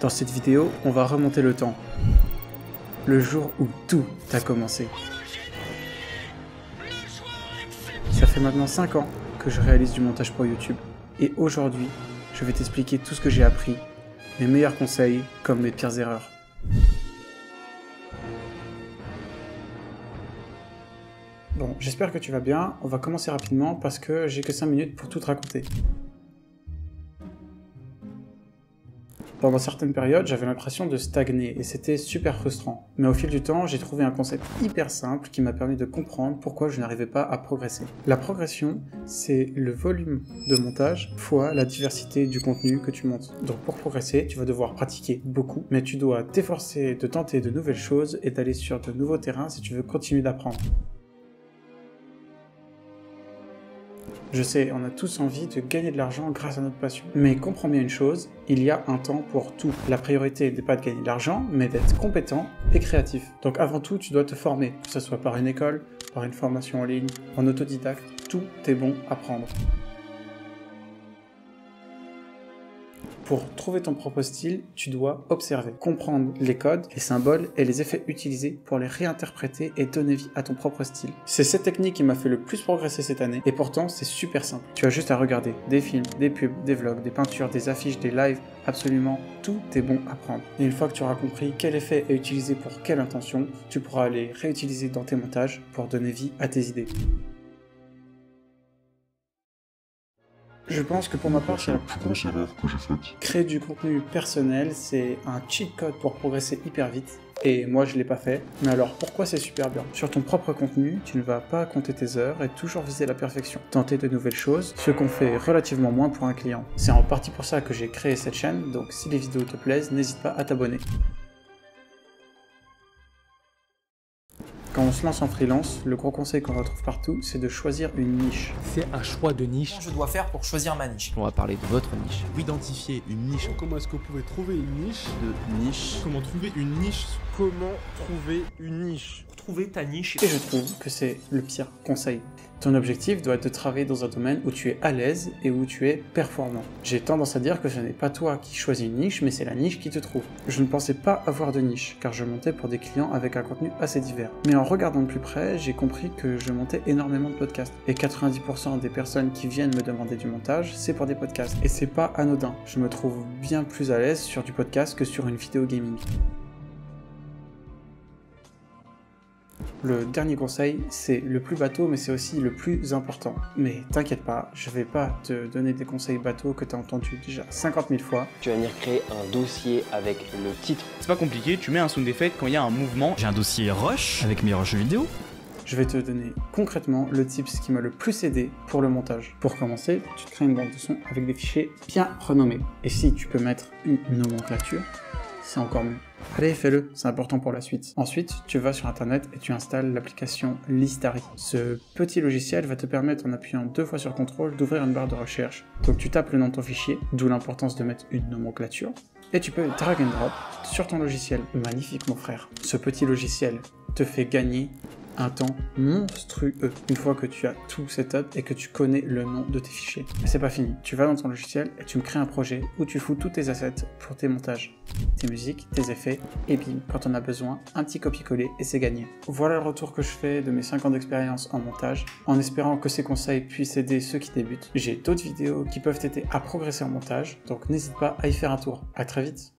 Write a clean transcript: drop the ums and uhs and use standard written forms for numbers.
Dans cette vidéo, on va remonter le temps. Le jour où tout a commencé. Ça fait maintenant 5 ans que je réalise du montage pour YouTube. Et aujourd'hui, je vais t'expliquer tout ce que j'ai appris, mes meilleurs conseils comme mes pires erreurs. Bon, j'espère que tu vas bien. On va commencer rapidement parce que j'ai que 5 minutes pour tout te raconter. Pendant certaines périodes, j'avais l'impression de stagner et c'était super frustrant. Mais au fil du temps, j'ai trouvé un concept hyper simple qui m'a permis de comprendre pourquoi je n'arrivais pas à progresser. La progression, c'est le volume de montage fois la diversité du contenu que tu montes. Donc pour progresser, tu vas devoir pratiquer beaucoup, mais tu dois t'efforcer de tenter de nouvelles choses et d'aller sur de nouveaux terrains si tu veux continuer d'apprendre. Je sais, on a tous envie de gagner de l'argent grâce à notre passion. Mais comprends bien une chose, il y a un temps pour tout. La priorité n'est pas de gagner de l'argent, mais d'être compétent et créatif. Donc avant tout, tu dois te former, que ce soit par une école, par une formation en ligne, en autodidacte, tout est bon à prendre. Pour trouver ton propre style, tu dois observer, comprendre les codes, les symboles et les effets utilisés pour les réinterpréter et donner vie à ton propre style. C'est cette technique qui m'a fait le plus progresser cette année et pourtant c'est super simple. Tu as juste à regarder des films, des pubs, des vlogs, des peintures, des affiches, des lives, absolument tout est bon à prendre. Et une fois que tu auras compris quel effet est utilisé pour quelle intention, tu pourras les réutiliser dans tes montages pour donner vie à tes idées. Je pense que pour ma part, c'est la plus grosse erreur que j'ai faite. Créer du contenu personnel, c'est un cheat code pour progresser hyper vite. Et moi, je l'ai pas fait. Mais alors, pourquoi c'est super bien? Sur ton propre contenu, tu ne vas pas compter tes heures et toujours viser la perfection. Tenter de nouvelles choses, ce qu'on fait relativement moins pour un client. C'est en partie pour ça que j'ai créé cette chaîne, donc si les vidéos te plaisent, n'hésite pas à t'abonner. Quand on se lance en freelance, le gros conseil qu'on retrouve partout, c'est de choisir une niche. C'est un choix de niche. Je dois faire pour choisir ma niche. On va parler de votre niche. Identifier une niche. Comment est-ce que vous pouvez trouver une niche De niche. Comment trouver une niche Comment trouver une niche Pour trouver ta niche. Et je trouve que c'est le pire conseil. Ton objectif doit être de travailler dans un domaine où tu es à l'aise et où tu es performant. J'ai tendance à dire que ce n'est pas toi qui choisis une niche, mais c'est la niche qui te trouve. Je ne pensais pas avoir de niche, car je montais pour des clients avec un contenu assez divers. Mais en regardant de plus près, j'ai compris que je montais énormément de podcasts. Et 90% des personnes qui viennent me demander du montage, c'est pour des podcasts. Et c'est pas anodin. Je me trouve bien plus à l'aise sur du podcast que sur une vidéo gaming. Le dernier conseil, c'est le plus bateau, mais c'est aussi le plus important. Mais t'inquiète pas, je vais pas te donner des conseils bateaux que t'as entendu déjà 50 000 fois. Tu vas venir créer un dossier avec le titre. C'est pas compliqué, tu mets un sound effect quand il y a un mouvement. J'ai un dossier rush avec mes rushs vidéo. Je vais te donner concrètement le tips qui m'a le plus aidé pour le montage. Pour commencer, tu te crées une bande de son avec des fichiers bien renommés. Et si tu peux mettre une nomenclature, c'est encore mieux. Allez, fais-le, c'est important pour la suite. Ensuite, tu vas sur internet et tu installes l'application Listari. Ce petit logiciel va te permettre, en appuyant 2 fois sur CTRL, d'ouvrir une barre de recherche. Donc tu tapes le nom de ton fichier, d'où l'importance de mettre une nomenclature, et tu peux drag and drop sur ton logiciel. Magnifique mon frère. Ce petit logiciel te fait gagner un temps monstrueux une fois que tu as tout setup et que tu connais le nom de tes fichiers. Mais c'est pas fini, tu vas dans ton logiciel et tu me crées un projet où tu fous tous tes assets pour tes montages, tes musiques, tes effets, et bim, quand on a besoin, un petit copier-coller et c'est gagné. Voilà le retour que je fais de mes 5 ans d'expérience en montage, en espérant que ces conseils puissent aider ceux qui débutent. J'ai d'autres vidéos qui peuvent t'aider à progresser en montage, donc n'hésite pas à y faire un tour. À très vite.